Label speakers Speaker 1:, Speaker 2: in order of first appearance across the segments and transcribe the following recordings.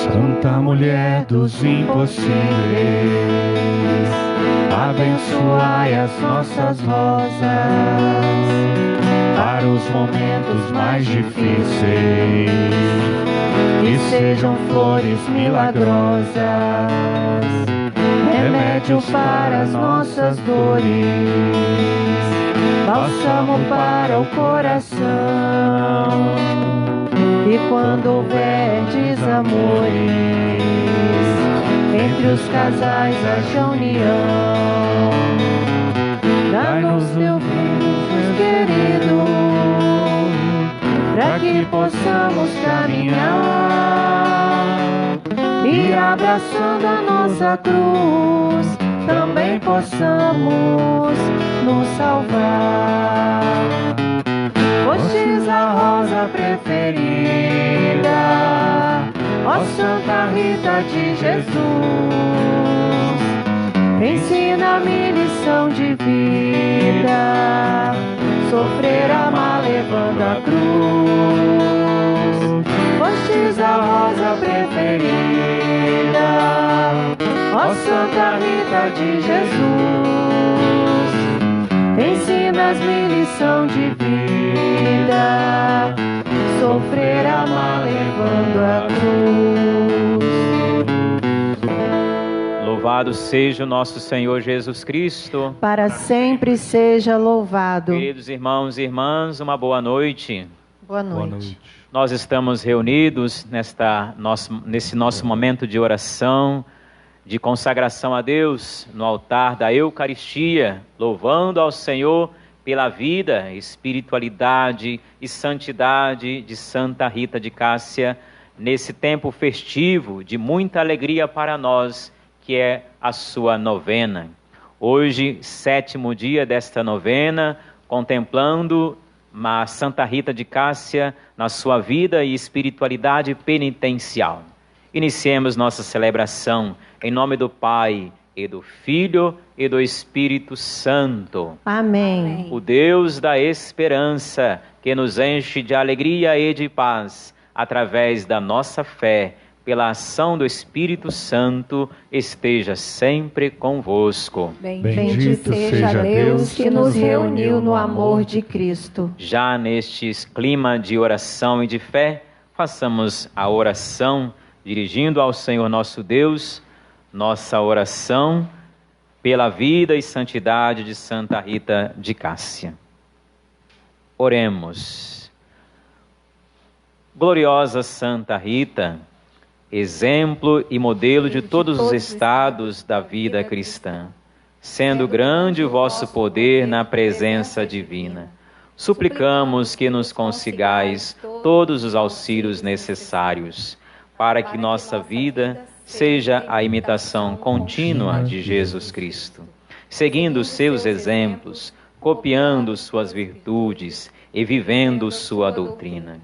Speaker 1: Santa Mulher dos impossíveis, abençoai as nossas rosas para os momentos mais difíceis, que sejam flores milagrosas, remédio para as nossas dores, bálsamo para o coração. E quando houver desamores, entre os casais haja união. Dá-nos teu Filho querido, para que possamos caminhar e, abraçando a nossa cruz, também possamos nos salvar. Fostes a rosa preferida, ó Santa Rita de Jesus. Ensina-me lição de vida, sofrer, amar, levando a cruz. Fostes a rosa preferida, ó Santa Rita de Jesus. Ensinas-me lição de vida, sofrer, amar, levando a cruz.
Speaker 2: Louvado seja o nosso Senhor Jesus Cristo.
Speaker 3: Para sempre seja louvado.
Speaker 2: Queridos irmãos e irmãs, uma boa noite.
Speaker 3: Boa noite.
Speaker 2: Nós estamos reunidos nesse nosso momento de oração, de consagração a Deus, no altar da Eucaristia, louvando ao Senhor pela vida, espiritualidade e santidade de Santa Rita de Cássia, nesse tempo festivo de muita alegria para nós, que é a sua novena. Hoje, 7º dia desta novena, contemplando a Santa Rita de Cássia na sua vida e espiritualidade penitencial. Iniciemos nossa celebração em nome do Pai, e do Filho, e do Espírito Santo.
Speaker 3: Amém.
Speaker 2: O Deus da esperança, que nos enche de alegria e de paz, através da nossa fé, pela ação do Espírito Santo, esteja sempre convosco.
Speaker 3: Bendito seja Deus que nos reuniu no amor de Cristo.
Speaker 2: Já neste clima de oração e de fé, façamos a oração dirigindo ao Senhor nosso Deus, nossa oração pela vida e santidade de Santa Rita de Cássia. Oremos. Gloriosa Santa Rita, exemplo e modelo de todos os estados da vida cristã, sendo grande o vosso poder na presença divina, suplicamos que nos consigais todos os auxílios necessários, para que nossa vida seja a imitação contínua de Jesus Cristo, seguindo seus exemplos, copiando suas virtudes e vivendo sua doutrina.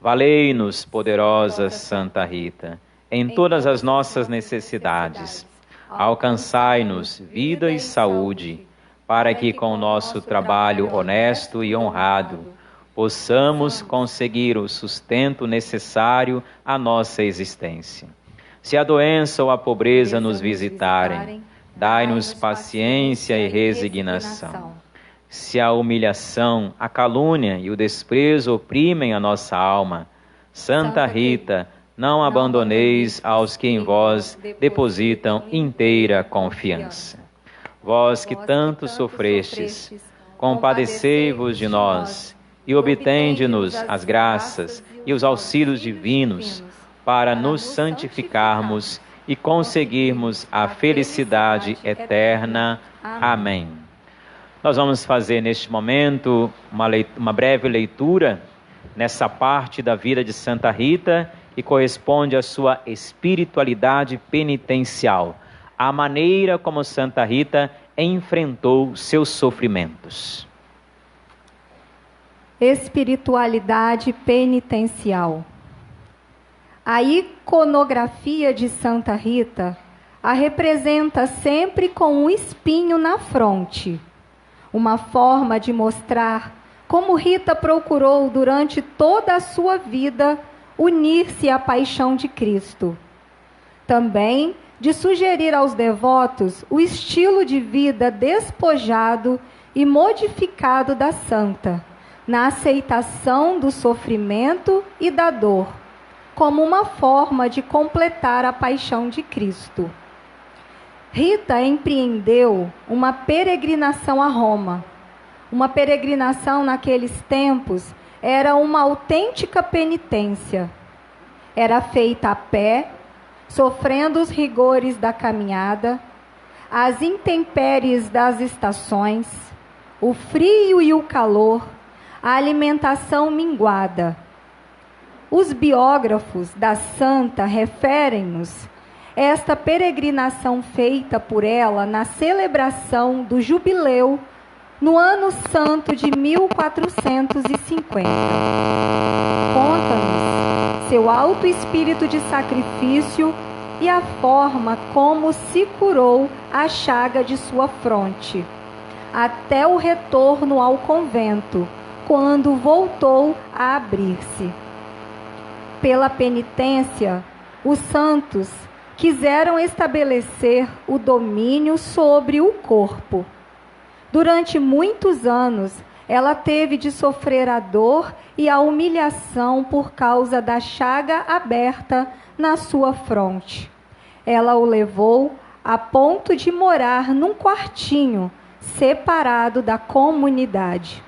Speaker 2: Valei-nos, poderosa Santa Rita, em todas as nossas necessidades. Alcançai-nos vida e saúde, para que com o nosso trabalho honesto e honrado possamos conseguir o sustento necessário à nossa existência. Se a doença ou a pobreza nos visitarem, dai-nos paciência e resignação. Se a humilhação, a calúnia e o desprezo oprimem a nossa alma, Santa Rita, não abandoneis aos que em vós depositam inteira confiança. Vós que tanto sofrestes, compadecei-vos de nós e obtende-nos as graças e os auxílios divinos para nos santificarmos e conseguirmos a felicidade eterna. Amém. Nós vamos fazer neste momento uma breve leitura nessa parte da vida de Santa Rita que corresponde à sua espiritualidade penitencial, a maneira como Santa Rita enfrentou seus sofrimentos.
Speaker 4: Espiritualidade penitencial. A iconografia de Santa Rita a representa sempre com um espinho na fronte, uma forma de mostrar como Rita procurou durante toda a sua vida unir-se à paixão de Cristo, Também de sugerir aos devotos o estilo de vida despojado e modificado da santa, na aceitação do sofrimento e da dor, como uma forma de completar a paixão de Cristo. Rita empreendeu uma peregrinação a Roma. Uma peregrinação naqueles tempos era uma autêntica penitência. Era feita a pé, sofrendo os rigores da caminhada, as intempéries das estações, o frio e o calor, a alimentação minguada. Os biógrafos da santa referem-nos esta peregrinação feita por ela na celebração do jubileu no ano santo de 1450. Conta-nos seu alto espírito de sacrifício e a forma como se curou a chaga de sua fronte, até o retorno ao convento, quando voltou a abrir-se. Pela penitência, os santos quiseram estabelecer o domínio sobre o corpo. Durante muitos anos, ela teve de sofrer a dor e a humilhação por causa da chaga aberta na sua fronte. Ela o levou a ponto de morar num quartinho separado da comunidade.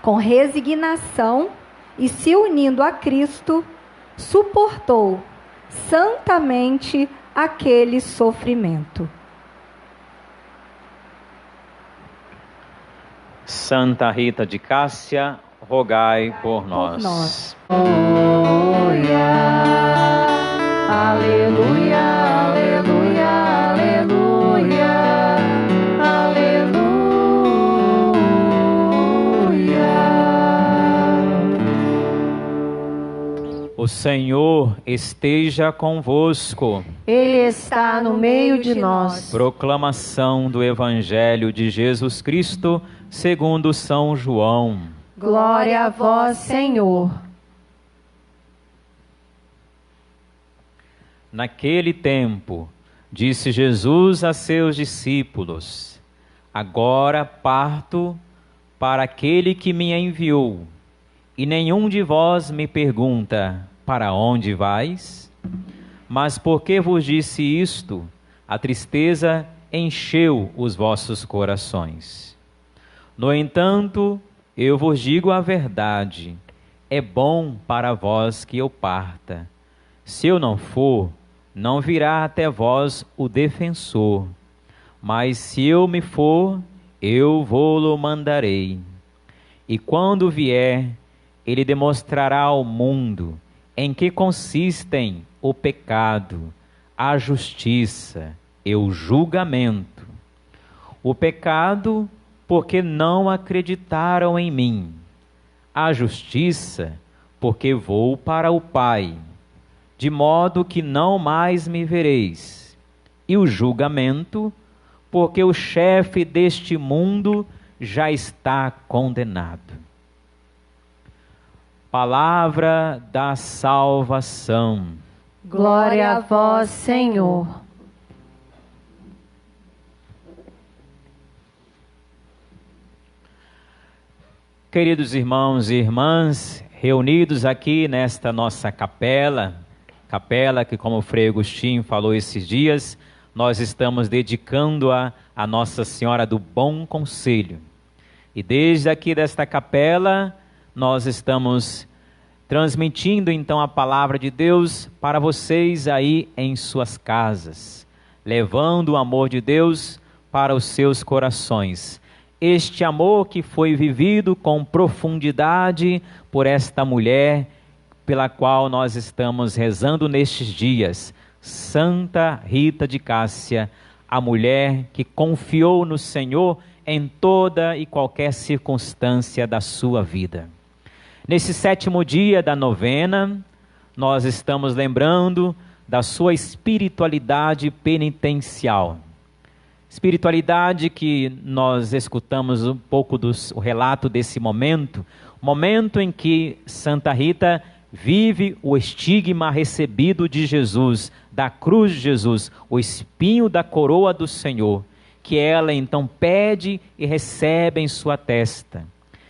Speaker 4: Com resignação e se unindo a Cristo, suportou santamente aquele sofrimento.
Speaker 2: Santa Rita de Cássia, rogai por nós.
Speaker 1: Aleluia, aleluia, aleluia, aleluia, aleluia.
Speaker 2: O Senhor esteja convosco.
Speaker 1: Ele está no meio de nós.
Speaker 2: Proclamação do Evangelho de Jesus Cristo segundo São João.
Speaker 1: Glória a vós, Senhor.
Speaker 2: Naquele tempo, disse Jesus a seus discípulos: Agora parto para aquele que me enviou, e nenhum de vós me pergunta: para onde vais? Mas porque vos disse isto, a tristeza encheu os vossos corações. No entanto, eu vos digo a verdade: é bom para vós que eu parta. Se eu não for, não virá até vós o defensor. Mas se eu me for, eu vou-lo mandarei. E quando vier, ele demonstrará ao mundo em que consistem o pecado, a justiça e o julgamento. O pecado, porque não acreditaram em mim. A justiça, porque vou para o Pai, de modo que não mais me vereis. E o julgamento, porque o chefe deste mundo já está condenado. Palavra da salvação.
Speaker 1: Glória a vós, Senhor.
Speaker 2: Queridos irmãos e irmãs, reunidos aqui nesta nossa capela que, como o Frei Agostinho falou esses dias, nós estamos dedicando-a a Nossa Senhora do Bom Conselho. E desde aqui desta capela, nós estamos transmitindo então a palavra de Deus para vocês aí em suas casas, levando o amor de Deus para os seus corações. Este amor que foi vivido com profundidade por esta mulher pela qual nós estamos rezando nestes dias, Santa Rita de Cássia, a mulher que confiou no Senhor em toda e qualquer circunstância da sua vida. Nesse 7º dia da novena, nós estamos lembrando da sua espiritualidade penitencial. Espiritualidade que nós escutamos um pouco o relato desse momento, momento em que Santa Rita vive o estigma recebido de Jesus, da cruz de Jesus, o espinho da coroa do Senhor, que ela então pede e recebe em sua testa,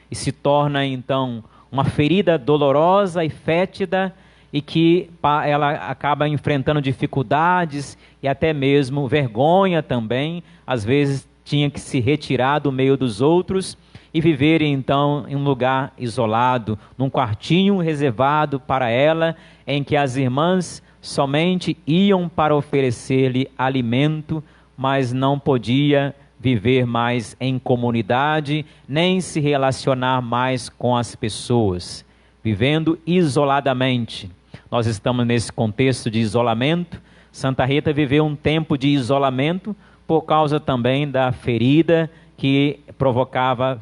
Speaker 2: e se torna então uma ferida dolorosa e fétida, e que ela acaba enfrentando dificuldades e até mesmo vergonha também. Às vezes tinha que se retirar do meio dos outros e viver então em um lugar isolado, num quartinho reservado para ela, em que as irmãs somente iam para oferecer-lhe alimento, mas não podia viver mais em comunidade, nem se relacionar mais com as pessoas, vivendo isoladamente. Nós estamos nesse contexto de isolamento. Santa Rita viveu um tempo de isolamento por causa também da ferida que provocava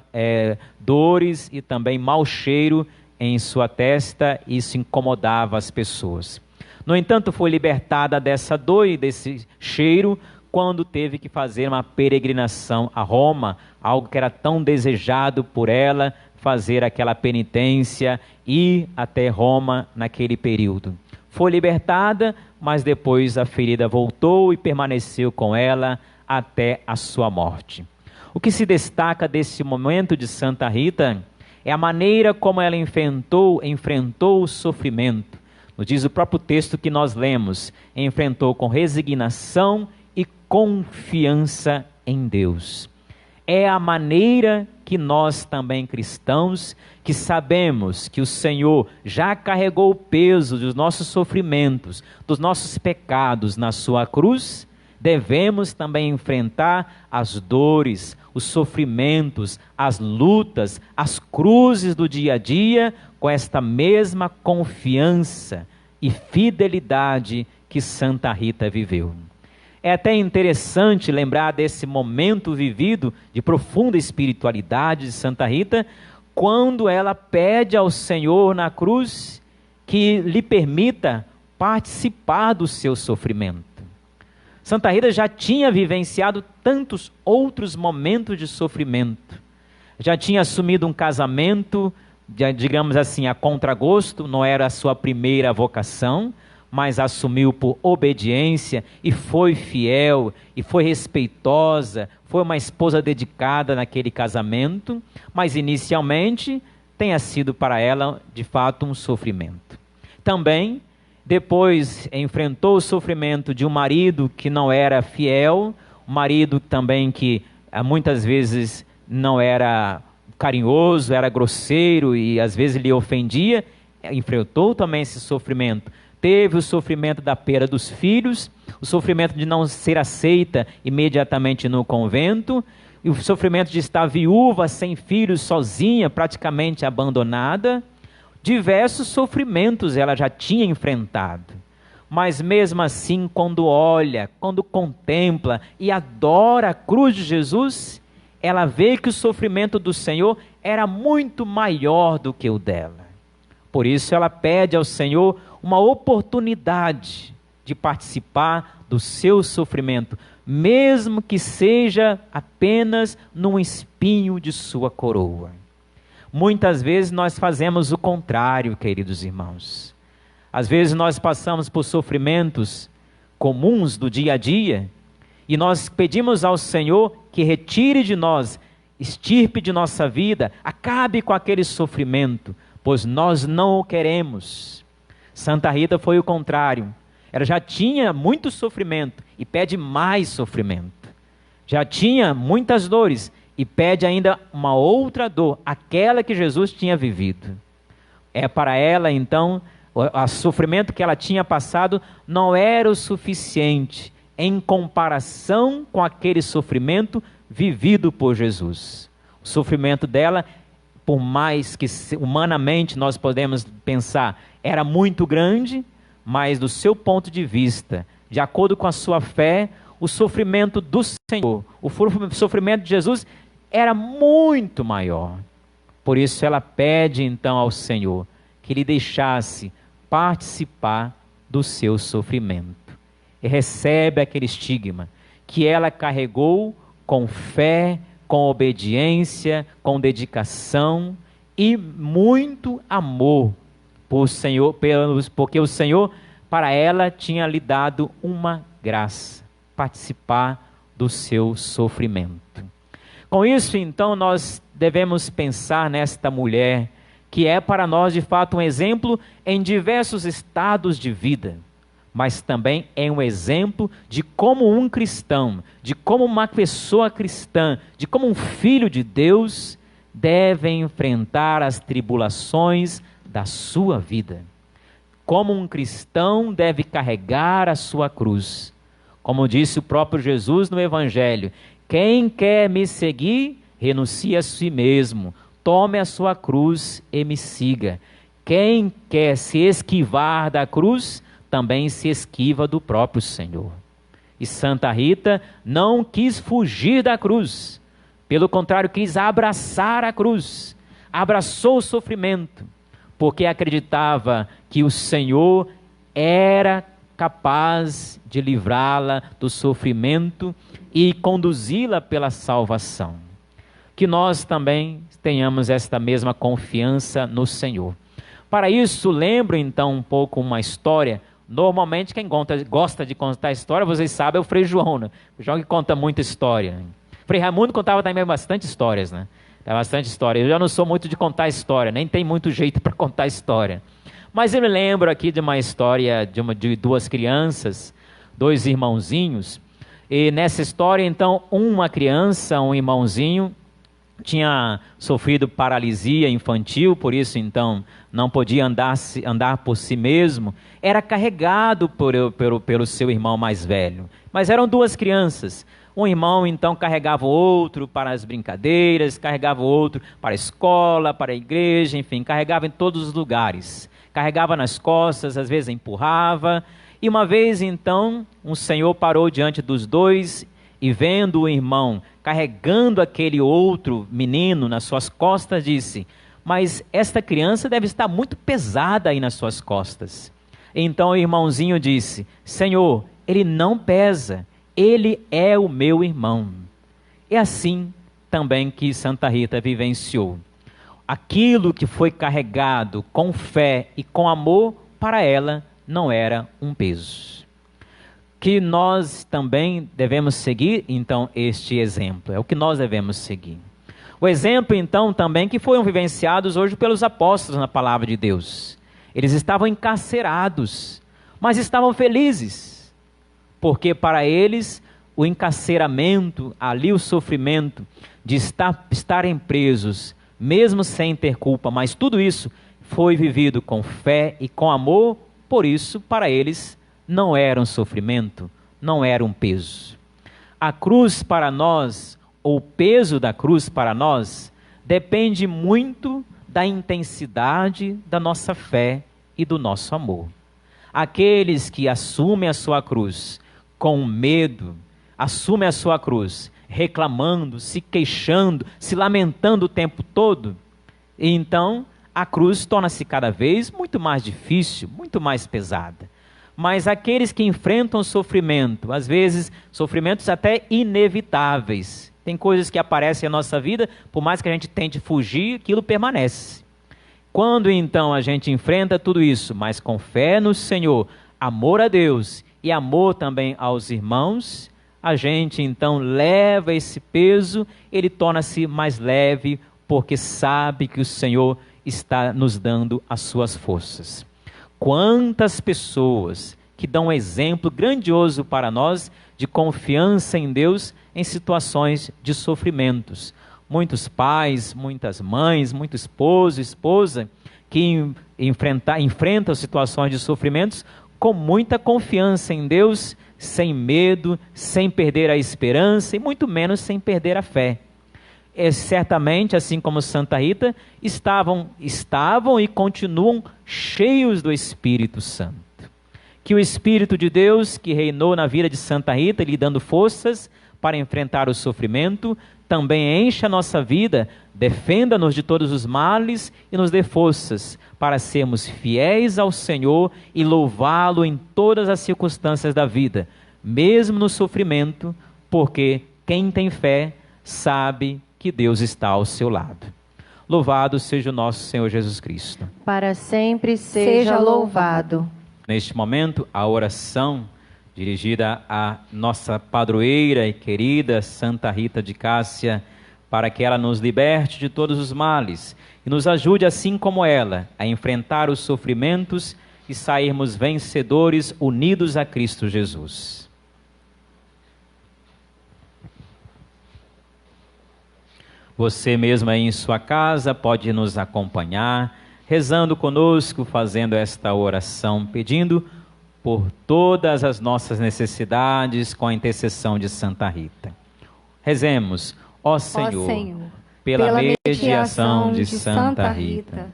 Speaker 2: dores e também mau cheiro em sua testa, e isso incomodava as pessoas. No entanto, foi libertada dessa dor e desse cheiro quando teve que fazer uma peregrinação a Roma, algo que era tão desejado por ela, fazer aquela penitência, ir até Roma naquele período. Foi libertada, mas depois a ferida voltou e permaneceu com ela até a sua morte. O que se destaca desse momento de Santa Rita é a maneira como ela enfrentou o sofrimento. Nos diz o próprio texto que nós lemos, enfrentou com resignação e confiança em Deus. É a maneira que nós também cristãos, que sabemos que o Senhor já carregou o peso dos nossos sofrimentos, dos nossos pecados na sua cruz, devemos também enfrentar as dores, os sofrimentos, as lutas, as cruzes do dia a dia com esta mesma confiança e fidelidade que Santa Rita viveu. É até interessante lembrar desse momento vivido de profunda espiritualidade de Santa Rita, quando ela pede ao Senhor na cruz que lhe permita participar do seu sofrimento. Santa Rita já tinha vivenciado tantos outros momentos de sofrimento. Já tinha assumido um casamento, digamos assim, a contragosto, não era a sua primeira vocação, mas assumiu por obediência e foi fiel, e foi respeitosa, foi uma esposa dedicada naquele casamento, mas inicialmente tenha sido para ela, de fato, um sofrimento. Também, depois, enfrentou o sofrimento de um marido que não era fiel, um marido também que muitas vezes não era carinhoso, era grosseiro e às vezes lhe ofendia, enfrentou também esse sofrimento. Teve o sofrimento da perda dos filhos, o sofrimento de não ser aceita imediatamente no convento, e o sofrimento de estar viúva, sem filhos, sozinha, praticamente abandonada. Diversos sofrimentos ela já tinha enfrentado. Mas mesmo assim, quando olha, quando contempla e adora a cruz de Jesus, ela vê que o sofrimento do Senhor era muito maior do que o dela. Por isso ela pede ao Senhor uma oportunidade de participar do seu sofrimento, mesmo que seja apenas num espinho de sua coroa. Muitas vezes nós fazemos o contrário, queridos irmãos. Às vezes nós passamos por sofrimentos comuns do dia a dia e nós pedimos ao Senhor que retire de nós, extirpe de nossa vida, acabe com aquele sofrimento, pois nós não o queremos. Santa Rita foi o contrário. Ela já tinha muito sofrimento e pede mais sofrimento. Já tinha muitas dores e pede ainda uma outra dor, aquela que Jesus tinha vivido. É para ela, então, o sofrimento que ela tinha passado não era o suficiente em comparação com aquele sofrimento vivido por Jesus. O sofrimento dela, por mais que humanamente nós podemos pensar, era muito grande, mas do seu ponto de vista, de acordo com a sua fé, o sofrimento do Senhor, o sofrimento de Jesus era muito maior. Por isso ela pede então ao Senhor que lhe deixasse participar do seu sofrimento. E recebe aquele estigma que ela carregou com fé, com obediência, com dedicação e muito amor porque o Senhor para ela tinha lhe dado uma graça, participar do seu sofrimento. Com isso, então, nós devemos pensar nesta mulher, que é para nós, de fato, um exemplo em diversos estados de vida, mas também é um exemplo de como um cristão, de como uma pessoa cristã, de como um filho de Deus deve enfrentar as tribulações da sua vida. Como um cristão deve carregar a sua cruz. Como disse o próprio Jesus no Evangelho: quem quer me seguir, renuncie a si mesmo, tome a sua cruz e me siga. Quem quer se esquivar da cruz, também se esquiva do próprio Senhor. E Santa Rita não quis fugir da cruz, pelo contrário, quis abraçar a cruz, abraçou o sofrimento, porque acreditava que o Senhor era capaz de livrá-la do sofrimento e conduzi-la pela salvação. Que nós também tenhamos esta mesma confiança no Senhor. Para isso, lembro então um pouco uma história. Normalmente quem gosta de contar história, vocês sabem, é o Frei João, né? O João que conta muita história. O Frei Raimundo contava também bastante histórias, né? Bastante história. Eu já não sou muito de contar história, nem tem muito jeito para contar história. Mas eu me lembro aqui de uma história de duas crianças, dois irmãozinhos. E nessa história, então, uma criança, um irmãozinho, tinha sofrido paralisia infantil, por isso, então, não podia andar por si mesmo. Era carregado pelo seu irmão mais velho. Mas eram duas crianças. Um irmão, então, carregava o outro para as brincadeiras, carregava o outro para a escola, para a igreja, enfim, carregava em todos os lugares. Carregava nas costas, às vezes empurrava. E uma vez, então, um senhor parou diante dos dois e, vendo o irmão carregando aquele outro menino nas suas costas, disse: mas esta criança deve estar muito pesada aí nas suas costas. Então o irmãozinho disse: Senhor, ele não pesa, ele é o meu irmão. É assim também que Santa Rita vivenciou. Aquilo que foi carregado com fé e com amor, para ela não era um peso. Que nós também devemos seguir, então, este exemplo. É o que nós devemos seguir. O exemplo, então, também que foram vivenciados hoje pelos apóstolos na palavra de Deus. Eles estavam encarcerados, mas estavam felizes, porque para eles o encarceramento, ali o sofrimento de estarem presos, mesmo sem ter culpa, mas tudo isso foi vivido com fé e com amor, por isso, para eles, não era um sofrimento, não era um peso. A cruz para nós, ou o peso da cruz para nós, depende muito da intensidade da nossa fé e do nosso amor. Aqueles que assumem a sua cruz com medo, assumem a sua cruz reclamando, se queixando, se lamentando o tempo todo, e então a cruz torna-se cada vez muito mais difícil, muito mais pesada. Mas aqueles que enfrentam sofrimento, às vezes sofrimentos até inevitáveis, tem coisas que aparecem na nossa vida, por mais que a gente tente fugir, aquilo permanece. Quando então a gente enfrenta tudo isso, mas com fé no Senhor, amor a Deus e amor também aos irmãos, a gente então leva esse peso, ele torna-se mais leve, porque sabe que o Senhor está nos dando as suas forças. Quantas pessoas que dão um exemplo grandioso para nós de confiança em Deus em situações de sofrimentos. Muitos pais, muitas mães, muito esposo, esposa, que enfrentam situações de sofrimentos com muita confiança em Deus, sem medo, sem perder a esperança e muito menos sem perder a fé. Certamente, assim como Santa Rita, estavam e continuam cheios do Espírito Santo. Que o Espírito de Deus, que reinou na vida de Santa Rita, lhe dando forças para enfrentar o sofrimento, também encha a nossa vida, defenda-nos de todos os males e nos dê forças para sermos fiéis ao Senhor e louvá-lo em todas as circunstâncias da vida, mesmo no sofrimento, porque quem tem fé sabe que Deus está ao seu lado. Louvado seja o nosso Senhor Jesus Cristo.
Speaker 3: Para sempre seja louvado.
Speaker 2: Neste momento, a oração dirigida à nossa padroeira e querida Santa Rita de Cássia, para que ela nos liberte de todos os males e nos ajude, assim como ela, a enfrentar os sofrimentos e sairmos vencedores unidos a Cristo Jesus. Você mesmo aí em sua casa pode nos acompanhar, rezando conosco, fazendo esta oração, pedindo por todas as nossas necessidades com a intercessão de Santa Rita. Rezemos, ó Senhor, pela mediação de Santa Rita,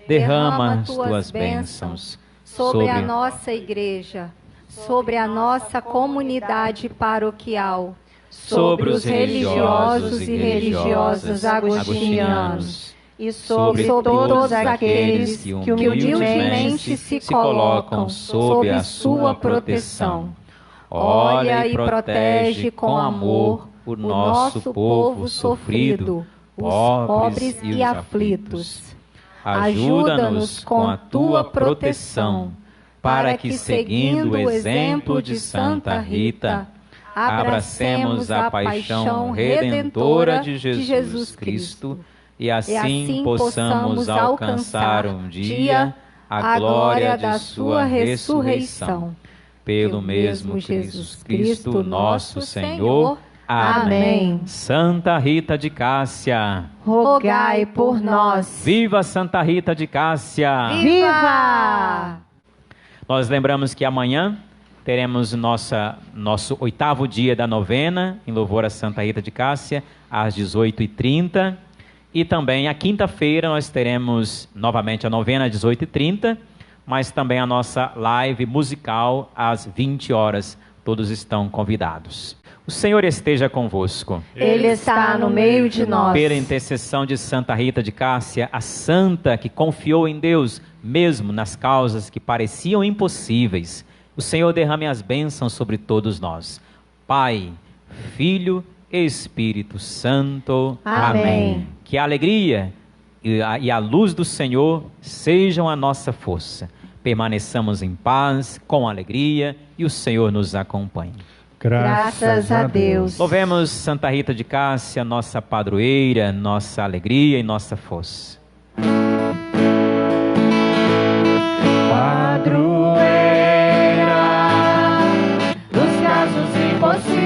Speaker 2: derrama as tuas bênçãos
Speaker 4: sobre a nossa igreja, sobre a nossa comunidade paroquial, sobre os religiosos e religiosas agostinianos
Speaker 3: e sobre todos aqueles que humildemente
Speaker 4: se colocam sob a sua proteção. Olha e protege com amor o nosso povo sofrido, os pobres e aflitos. Ajuda-nos com a tua proteção, para que, seguindo o exemplo de Santa Rita, abracemos a paixão redentora de Jesus Cristo e assim possamos alcançar um dia a glória da sua ressurreição. Pelo mesmo Jesus Cristo, nosso Senhor. Amém.
Speaker 2: Santa Rita de Cássia,
Speaker 3: rogai por nós.
Speaker 2: Viva Santa Rita de Cássia!
Speaker 4: Viva!
Speaker 2: Nós lembramos que amanhã teremos nosso 8º dia da novena, em louvor a Santa Rita de Cássia, às 18h30. E também, a quinta-feira, nós teremos novamente a novena às 18h30, mas também a nossa live musical às 20 horas. Todos estão convidados. O Senhor esteja convosco.
Speaker 3: Ele está no meio de nós.
Speaker 2: Pela intercessão de Santa Rita de Cássia, a santa que confiou em Deus, mesmo nas causas que pareciam impossíveis, o Senhor derrame as bênçãos sobre todos nós. Pai, Filho e Espírito Santo.
Speaker 3: Amém.
Speaker 2: Que a alegria e a luz do Senhor sejam a nossa força. Permaneçamos em paz, com alegria, e o Senhor nos acompanhe.
Speaker 3: Graças a Deus.
Speaker 2: Louvemos Santa Rita de Cássia, nossa padroeira, nossa alegria e nossa força.
Speaker 1: Padroeira dos casos impossíveis,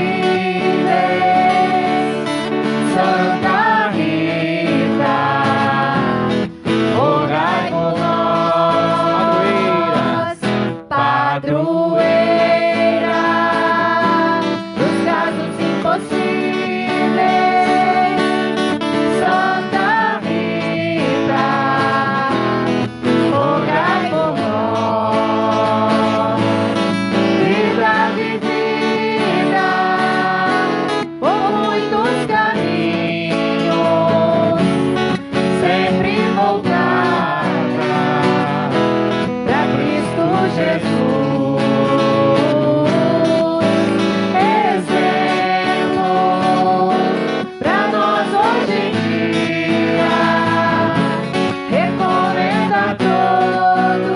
Speaker 1: Santa Rita, rogai por nós. Padroeira dos casos impossíveis, Santa Rita, rogai por nós. Vida vivida por muitos caminhos, sempre voltada pra Cristo Jesus. Exemplo pra nós hoje em dia, recomenda a todos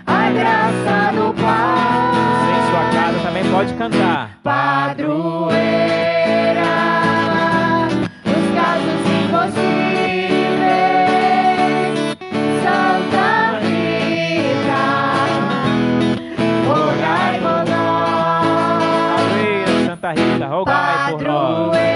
Speaker 1: a graça do Pai.
Speaker 2: Em sua casa também pode cantar.
Speaker 1: Padroeira dos casos impossíveis, Santa Rita, rogai por nós.
Speaker 2: Padroeira Santa Rita, rogai por nós.